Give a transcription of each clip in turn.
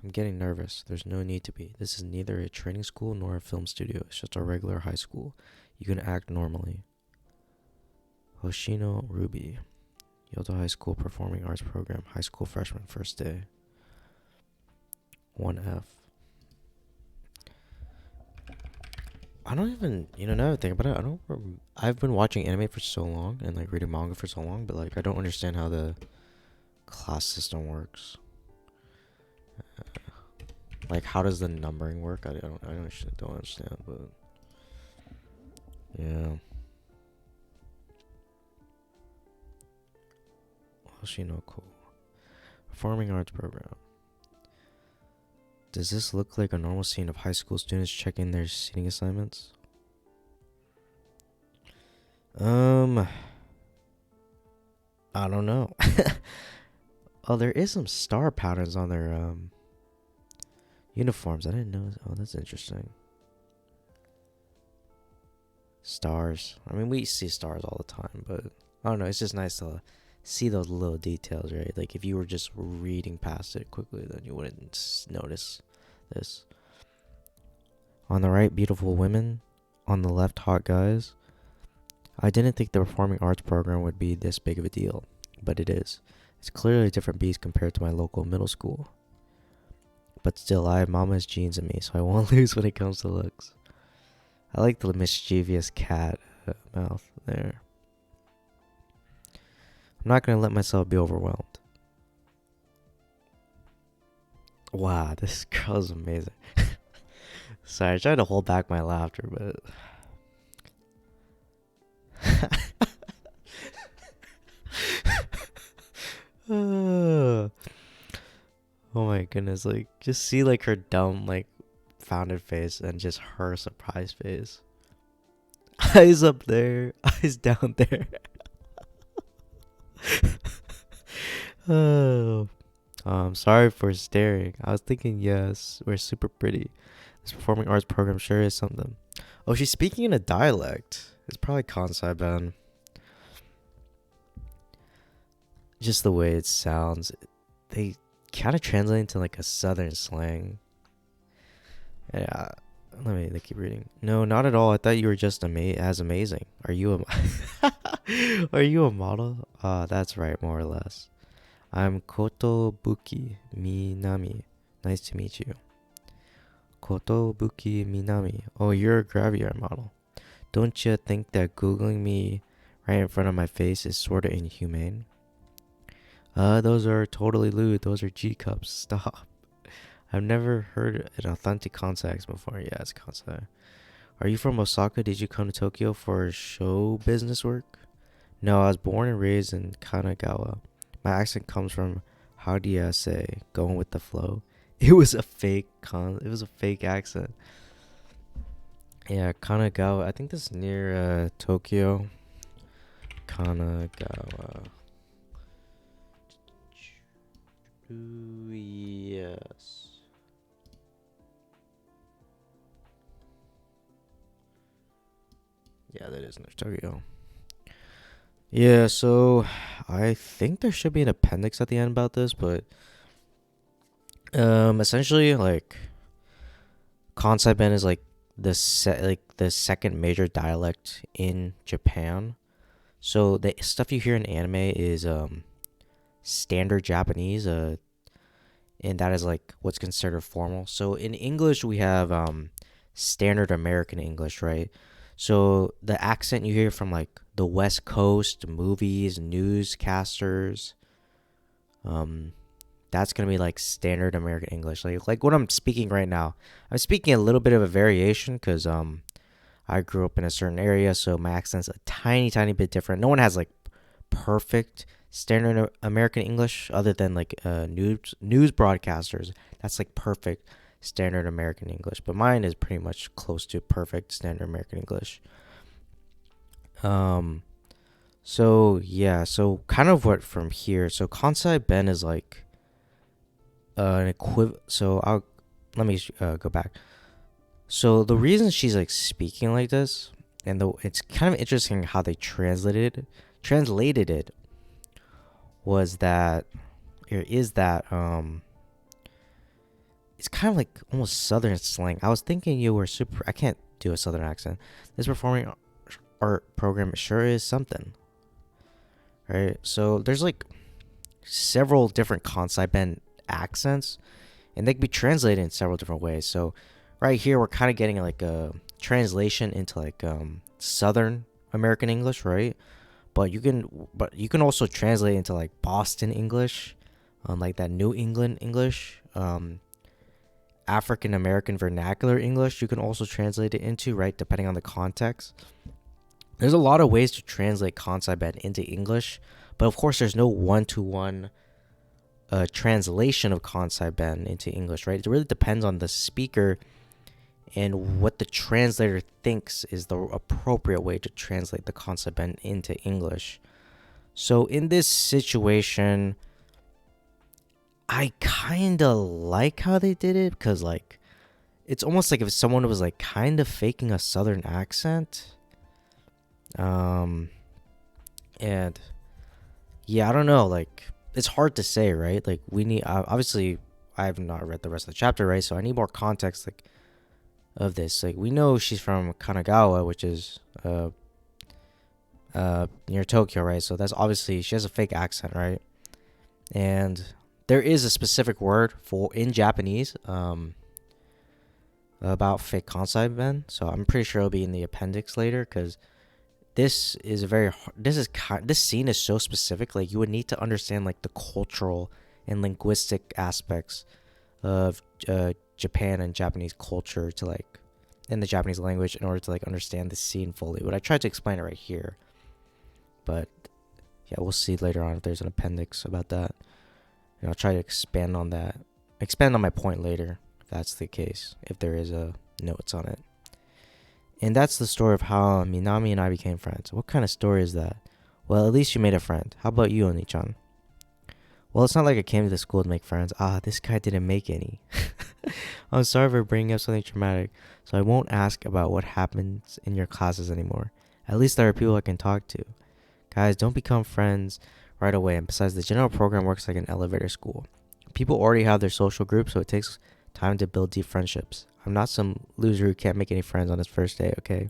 I'm getting nervous. There's no need to be. This is neither a training school nor a film studio. It's just a regular high school. You can act normally. Hoshino Ruby. Yoto High School Performing Arts Program. High school freshman first day. 1F. I don't even, now that I think about it, I've been watching anime for so long and like reading manga for so long, but like I don't understand how the class system works. Like, how does the numbering work? I don't understand, but yeah. Oshi no Ko. Performing arts program. Does this look like a normal scene of high school students checking their seating assignments? I don't know. Oh, there is some star patterns on their uniforms. I didn't know. Oh, that's interesting. Stars. I mean, we see stars all the time, but I don't know. It's just nice to see those little details, right? Like if you were just reading past it quickly, then you wouldn't notice this. On the right, beautiful women. On the left, hot guys. I didn't think the performing arts program would be this big of a deal, but it is. It's clearly a different beast compared to my local middle school. But still, I have mama's genes in me, so I won't lose when it comes to looks. I like the mischievous cat mouth there. I'm not going to let myself be overwhelmed. Wow, this girl is amazing. Sorry, I tried to hold back my laughter, but... Oh my goodness, like, just see, like, her dumb, like, founded face and just her surprised face. Eyes up there, eyes down there. Oh, sorry for staring. I was thinking, yes, we're super pretty. This performing arts program sure is something. Oh, she's speaking in a dialect. It's probably Kansai Ben. Just the way it sounds, they kind of translate into like a southern slang. Yeah, they keep reading. No, not at all. I thought you were just as amazing. Are you a are you a model? That's right, more or less. I'm Kotobuki Minami. Nice to meet you. Kotobuki Minami. Oh, you're a graveyard model. Don't you think that Googling me right in front of my face is sort of inhumane? Those are totally lewd. Those are G cups. Stop. I've never heard an authentic Kansai before. Yeah, it's Kansai. Are you from Osaka? Did you come to Tokyo for show business work? No, I was born and raised in Kanagawa. My accent comes from, how do you say, going with the flow. It was a fake accent. Yeah, Kanagawa. I think this is near Tokyo. Kanagawa. Yes. Yeah, that is near Tokyo. Yeah, so I think there should be an appendix at the end about this, but essentially, like, Kansai Ben is like the second major dialect in Japan. So the stuff you hear in anime is standard Japanese, and that is like what's considered formal. So in English we have standard American English, right? So the accent you hear from like the West Coast movies, newscasters, that's gonna be like standard American English. Like what I'm speaking right now. I'm speaking a little bit of a variation because I grew up in a certain area, so my accent's a tiny bit different. No one has like perfect standard American English other than like news broadcasters. That's like perfect standard American English, but mine is pretty much close to perfect standard American English. So yeah, so kind of what from here. So Kansai Ben is like an equivalent. So I'll let me go back. So the reason she's like speaking like this, and it's kind of interesting how they translated it was that it's kind of like almost southern slang. I was thinking you were super. I can't do a southern accent. This performing art program sure is something, right? So there's like several different Kansai Ben accents, and they can be translated in several different ways. So right here, we're kind of getting like a translation into like Southern American English, right? But you can also translate into like Boston English, like that New England English, African American vernacular English. You can also translate it into, right, depending on the context. There's a lot of ways to translate Kansai Ben into English, but of course, there's no one-to-one translation of Kansai Ben into English, right? It really depends on the speaker and what the translator thinks is the appropriate way to translate the Kansai Ben into English. So in this situation, I kind of like how they did it because, like, it's almost like if someone was, like, kind of faking a southern accent. And yeah, I don't know. Like, it's hard to say, right? Like, we need, obviously, I have not read the rest of the chapter, right? So I need more context, like, of this. Like, we know she's from Kanagawa, which is near Tokyo, right? So that's obviously, she has a fake accent, right? And there is a specific word for in Japanese about fake Kansai Ben. So I'm pretty sure it'll be in the appendix later, because this is a very this scene is so specific. Like, you would need to understand like the cultural and linguistic aspects of Japan and Japanese culture to like in the Japanese language in order to like understand the scene fully. But I tried to explain it right here. But yeah, we'll see later on if there's an appendix about that. And I'll try to expand on my point later, if that's the case, if there is a notes on it. And that's the story of how Minami and I became friends. What kind of story is that? Well, at least you made a friend. How about you, Oni-chan? Well, it's not like I came to the school to make friends. This guy didn't make any. I'm sorry for bringing up something traumatic, so I won't ask about what happens in your classes anymore. At least there are people I can talk to. Guys, don't become friends right away. And besides, the general program works like an elevator school. People already have their social group, so it takes time to build deep friendships. I'm not some loser who can't make any friends on his first day, okay?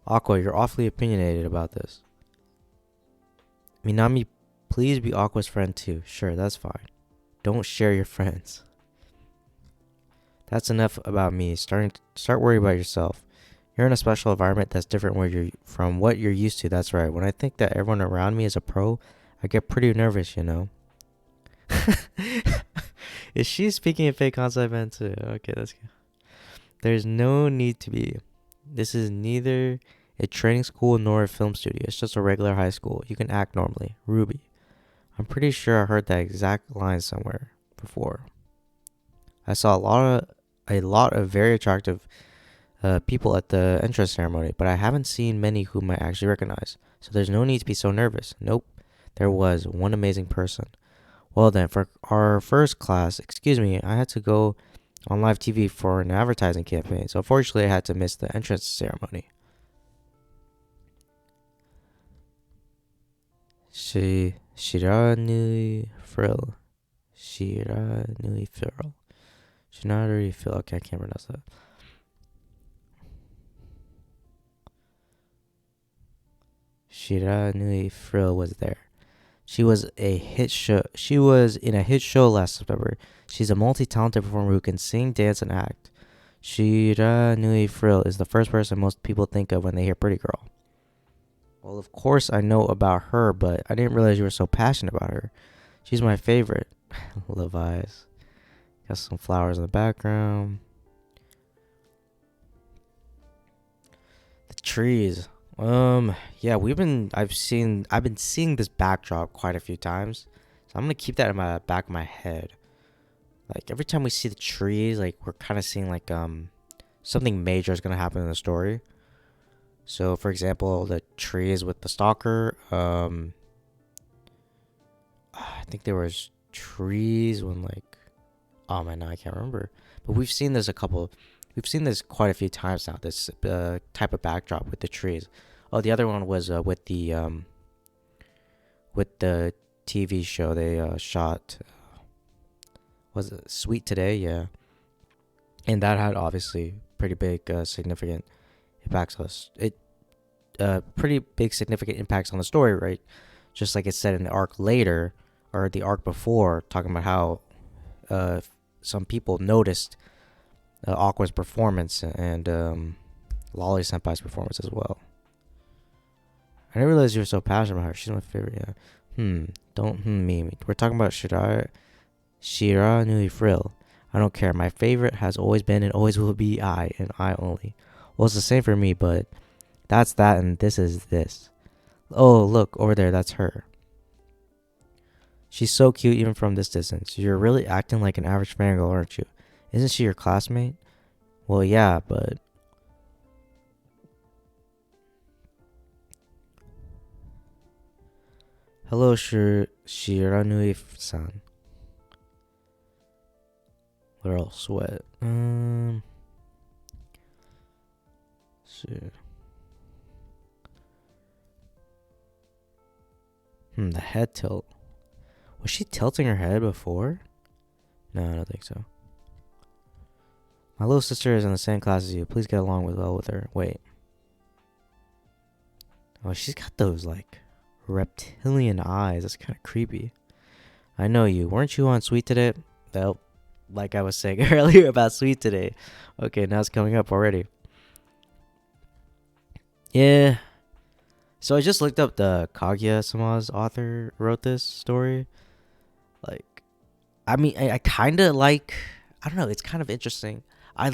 Aqua, you're awfully opinionated about this. Minami, please be Aqua's friend too. Sure, that's fine. Don't share your friends. That's enough about me. Start worrying about yourself. You're in a special environment that's different from what you're used to. That's right. When I think that everyone around me is a pro, I get pretty nervous, you know. Is she speaking in fake Kansai Ben too? Okay, that's good. There's no need to be. This is neither a training school nor a film studio. It's just a regular high school. You can act normally. Ruby. I'm pretty sure I heard that exact line somewhere before. I saw a lot of very attractive people at the entrance ceremony, but I haven't seen many whom I actually recognize. So there's no need to be so nervous. Nope. There was one amazing person. Well then, for our first class, I had to go on live TV for an advertising campaign. So unfortunately, I had to miss the entrance ceremony. Shiranui frill. Shiranui frill. Shinari frill. Okay, I can't pronounce that. Shiranui frill was there. She was in a hit show last September. She's a multi-talented performer who can sing, dance, and act. Shira Nui Frill is the first person most people think of when they hear Pretty Girl. Well, of course I know about her, but I didn't realize you were so passionate about her. She's my favorite. Levi's. Got some flowers in the background. The trees. Yeah, I've been seeing this backdrop quite a few times. So I'm gonna keep that in my back of my head. Like, every time we see the trees, like, we're kind of seeing, like, something major is gonna happen in the story. So, for example, the trees with the stalker, I think there was trees when, like, oh man, no, I can't remember. But we've seen this quite a few times now, this type of backdrop with the trees. Oh, the other one was with the TV show they shot. Was it Sweet Today? Yeah. And that had obviously pretty big significant impacts on us. Pretty big significant impacts on the story, right? Just like it said in the arc later, or the arc before, talking about how some people noticed Aqua's performance and Lolly Senpai's performance as well. I didn't realize you were so passionate about her. She's my favorite, yeah. Don't me. We're talking about Shira Nui Frill. I don't care. My favorite has always been and always will be I, and I only. Well, it's the same for me, but that's that and this is this. Oh, look, over there, that's her. She's so cute even from this distance. You're really acting like an average fangirl, aren't you? Isn't she your classmate? Well, yeah, but... Hello, Shiranui-san. Little sweat. Shit. The head tilt. Was she tilting her head before? No, I don't think so. My little sister is in the same class as you. Please get along well with her. Wait. Oh, she's got those, like, reptilian eyes. That's kind of creepy. I know you. Weren't you on Sweet Today? Well, like I was saying earlier about Sweet Today. Okay, now it's coming up already. Yeah. So I just looked up the Kaguya-sama's author wrote this story. Like, I mean, I kind of like, I don't know, it's kind of interesting. I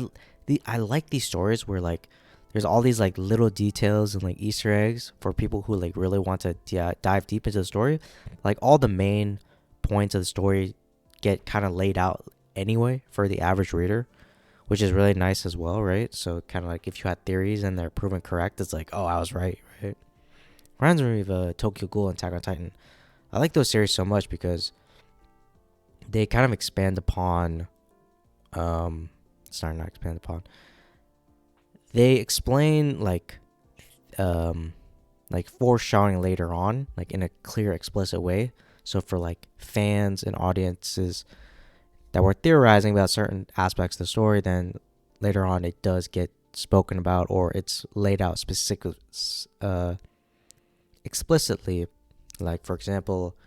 like these stories where, like, there's all these, like, little details and, like, Easter eggs for people who, like, really want to dive deep into the story. Like, all the main points of the story get kind of laid out anyway for the average reader, which is really nice as well, right? So, kind of like if you had theories and they're proven correct, it's like, oh, I was right? Reminds me of Tokyo Ghoul and Attack on Titan. I like those series so much because they kind of expand upon, sorry, not expand upon. They explain like foreshadowing later on, like in a clear, explicit way. So for like fans and audiences that were theorizing about certain aspects of the story, then later on it does get spoken about or it's laid out explicitly. Like for example,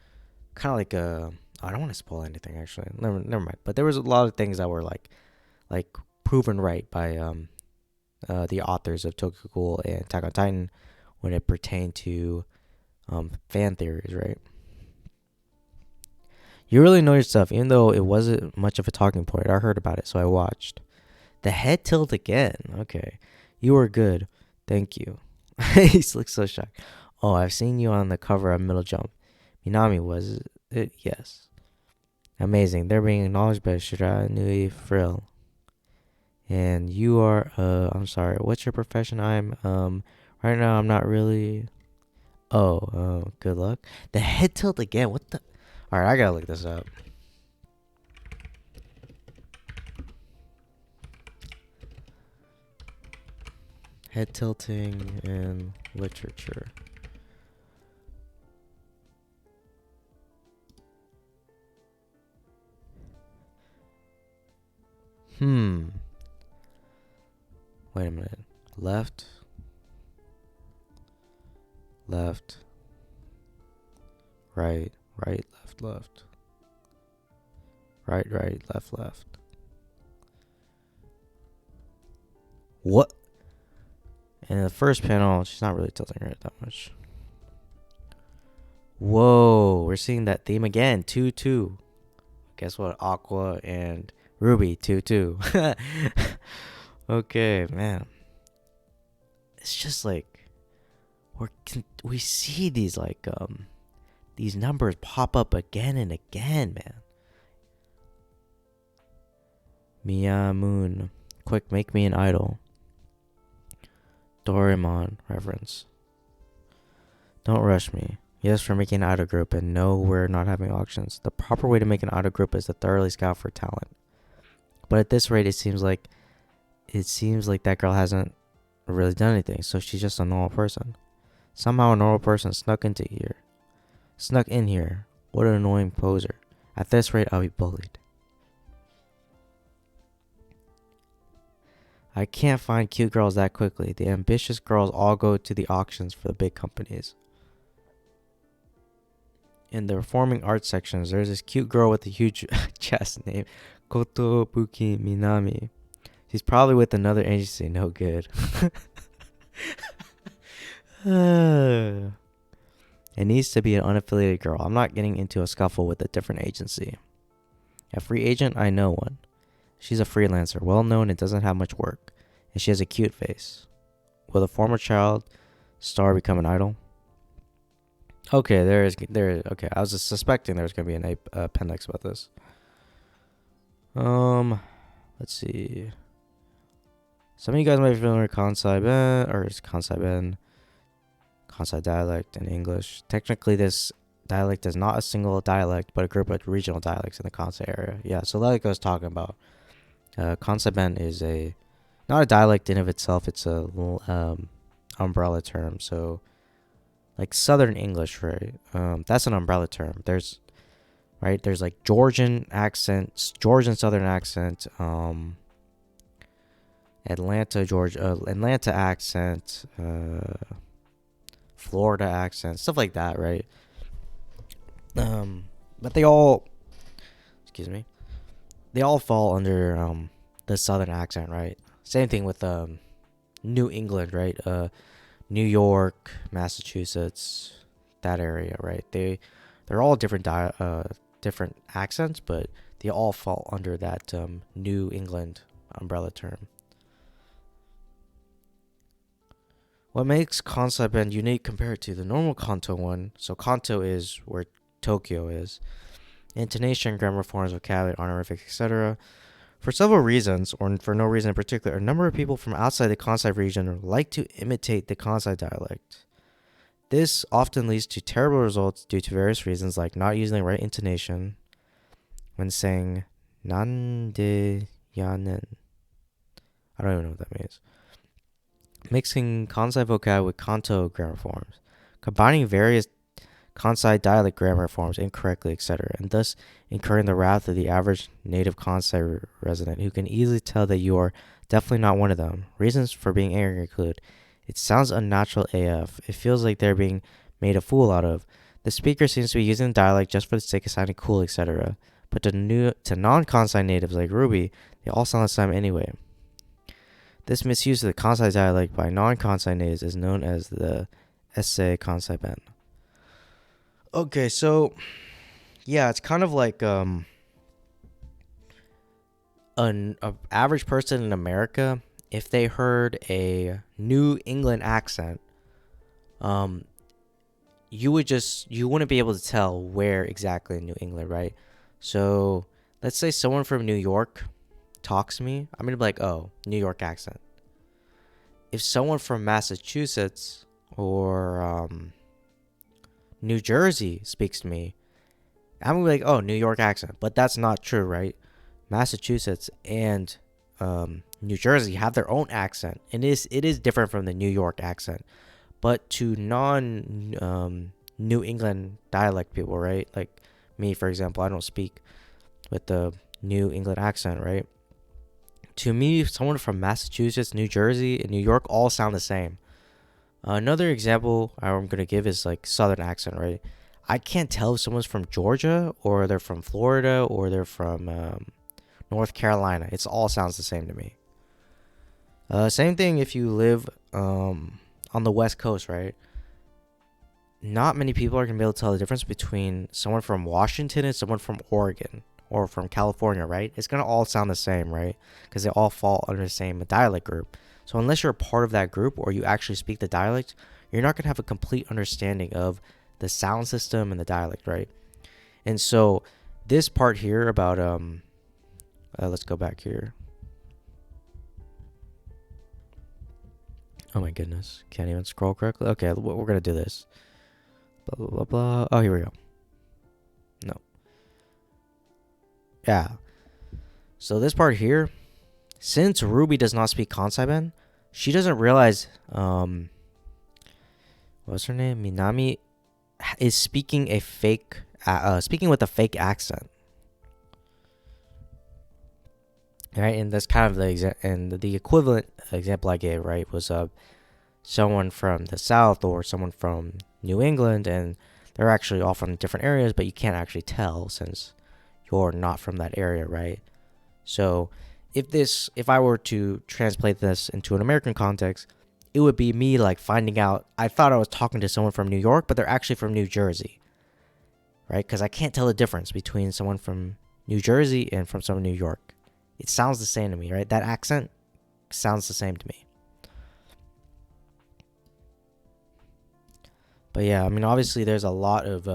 kind of like I don't want to spoil anything actually. Never mind. But there was a lot of things that were like proven right by the authors of Tokyo Ghoul and Attack on Titan when it pertained to fan theories, right? You really know your stuff, even though it wasn't much of a talking point. I heard about it, so I watched. The head tilt again. Okay. You were good. Thank you. He looks so shocked. Oh, I've seen you on the cover of Middle Jump. Minami, was it? Yes. Amazing. They're being acknowledged by Shira Nui Frill. And you are, I'm sorry, what's your profession? Right now I'm not really, good luck. The head tilt again, what the, alright, I gotta look this up. Head tilting in literature. Wait a minute. Left. Right. Left. Right. Left. What? And the first panel, she's not really tilting her head that much. Whoa, we're seeing that theme again. 2-2. Guess what? Aqua and Ruby, 2-2. Okay, man. It's just like we see these like these numbers pop up again and again, man. Mia Moon, quick, make me an idol. Doraemon reference. Don't rush me. Yes, we're making an idol group, and no, we're not having auctions. The proper way to make an idol group is to thoroughly scout for talent. But at this rate, it seems like that girl hasn't really done anything, so she's just a normal person. Somehow a normal person snuck in here. What an annoying poser. At this rate, I'll be bullied. I can't find cute girls that quickly. The ambitious girls all go to the auctions for the big companies. In the performing arts sections, there's this cute girl with a huge chest named Kotobuki Minami. She's probably with another agency. No good. It needs to be an unaffiliated girl. I'm not getting into a scuffle with a different agency. A free agent, I know one. She's a freelancer, well known and doesn't have much work. And she has a cute face. Will a former child star become an idol? Okay, okay, I was just suspecting there was gonna be an appendix about this. Let's see. Some of you guys might be familiar with Kansai Ben, or Kansai Ben, Kansai dialect in English. Technically, this dialect is not a single dialect, but a group of regional dialects in the Kansai area. Yeah, so like I was talking about, Kansai Ben is not a dialect in of itself. It's a little umbrella term. So, like Southern English, right? That's an umbrella term. There's like Georgian accent, Georgian Southern accent, Atlanta accent, Florida accent, stuff like that, right? But they all fall under the Southern accent, right? Same thing with New England, right? New York, Massachusetts, that area, right? They're all different different accents, but they all fall under that New England umbrella term. What makes Kansai Ben unique compared to the normal Kanto one? So Kanto is where Tokyo is. Intonation, grammar forms, vocabulary, honorifics, etc. For several reasons, or for no reason in particular, a number of people from outside the Kansai region like to imitate the Kansai dialect. This often leads to terrible results due to various reasons, like not using the right intonation when saying "nande yanen." I don't even know what that means. Mixing Kansai vocab with Kanto grammar forms, combining various Kansai dialect grammar forms incorrectly, etc., and thus incurring the wrath of the average native Kansai resident who can easily tell that you are definitely not one of them. Reasons for being angry include: it sounds unnatural AF, it feels like they're being made a fool out of, the speaker seems to be using the dialect just for the sake of sounding cool, etc. But to non-Kansai natives like Ruby, they all sound the same anyway. This misuse of the Kansai dialect by non-Kansai natives is known as the Essay Kansai Ben. Okay, so yeah, it's kind of like an average person in America, if they heard a New England accent, you wouldn't be able to tell where exactly in New England, right? So let's say someone from New York talks to me, I'm gonna be like, oh, New York accent. If someone from Massachusetts or New Jersey speaks to me, I'm gonna be like, oh, New York accent. But that's not true, right? Massachusetts and New Jersey have their own accent, and it is different from the New York accent. But to New England dialect people, right? Like me, for example, I don't speak with the New England accent, right? To me, someone from Massachusetts, New Jersey, and New York all sound the same. Another example I'm going to give is like Southern accent, right? I can't tell if someone's from Georgia or they're from Florida or they're from North Carolina. It all sounds the same to me. Same thing if you live on the West Coast, right? Not many people are going to be able to tell the difference between someone from Washington and someone from Oregon or from California, right? It's going to all sound the same, right? Because they all fall under the same dialect group. So unless you're a part of that group or you actually speak the dialect, you're not going to have a complete understanding of the sound system and the dialect, right? And so this part here about, let's go back here. Oh my goodness. Can't even scroll correctly. Okay, we're going to do this. Blah, blah, blah, blah. Oh, here we go. No. Yeah. So this part here, since Ruby does not speak Kansai Ben, she doesn't realize, what's her name? Minami is speaking speaking with a fake accent. right? And that's kind of the equivalent example I gave, right, was someone from the South or someone from New England, and they're actually all from different areas, but you can't actually tell since you're not from that area, right? So if I were to translate this into an American context, it would be me like finding out I thought I was talking to someone from New York, but they're actually from New Jersey, right? Because I can't tell the difference between someone from New Jersey and from someone New York. It sounds the same to me, right? That accent sounds the same to me. But yeah, I mean, obviously there's a lot of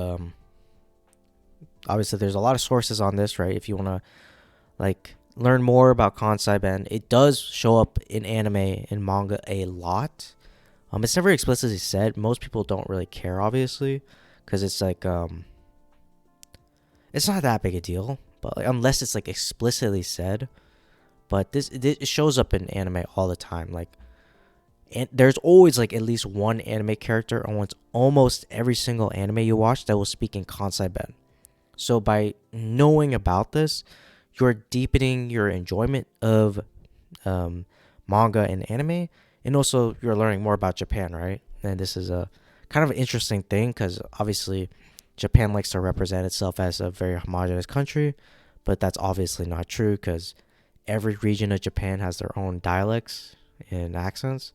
sources on this, right? If you want to like learn more about Kansai Ben, it does show up in anime and manga a lot. It's never explicitly said. Most people don't really care, obviously, because it's like it's not that big a deal. But like, unless it's like explicitly said, but it shows up in anime all the time. Like, and there's always like at least one anime character on almost every single anime you watch that will speak in Kansai Ben. So by knowing about this, you're deepening your enjoyment of manga and anime, and also you're learning more about Japan, right? And this is a kind of an interesting thing because obviously Japan likes to represent itself as a very homogenous country, but that's obviously not true because every region of Japan has their own dialects and accents,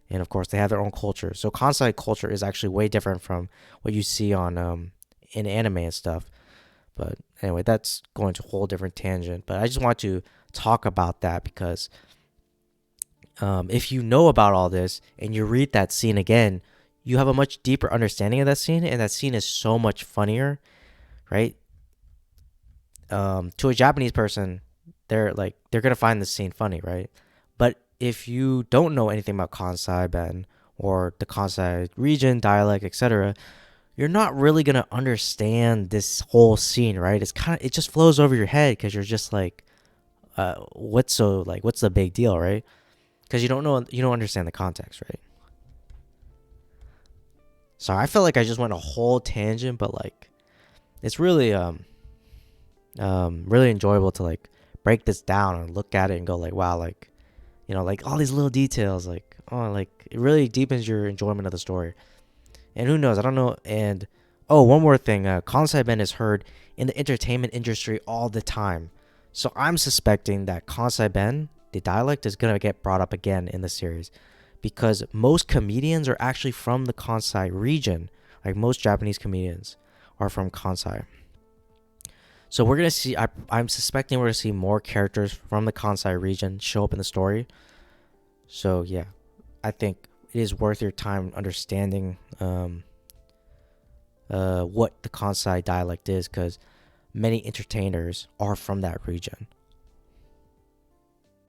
and of course they have their own culture. So Kansai culture is actually way different from what you see on in anime and stuff. But anyway, that's going to a whole different tangent. But I just want to talk about that because if you know about all this and you read that scene again, you have a much deeper understanding of that scene, and that scene is so much funnier, right? To a Japanese person, they're gonna find this scene funny, right? But if you don't know anything about Kansai Ben or the Kansai region, dialect, etc., you're not really gonna understand this whole scene, right? It just flows over your head because you're just like, what's the big deal, right? Because you don't understand the context, right? So I feel like I just went a whole tangent, but like, it's really really enjoyable to like break this down and look at it and go like, wow, like, like all these little details, like, oh, like it really deepens your enjoyment of the story. And who knows? I don't know. And oh, one more thing. Kansai Ben is heard in the entertainment industry all the time. So I'm suspecting that Kansai Ben, the dialect, is going to get brought up again in the series. Because most comedians are actually from the Kansai region. Like most Japanese comedians are from Kansai. So we're going to see, I'm suspecting we're going to see more characters from the Kansai region show up in the story. So yeah, I think it is worth your time understanding what the Kansai dialect is because many entertainers are from that region.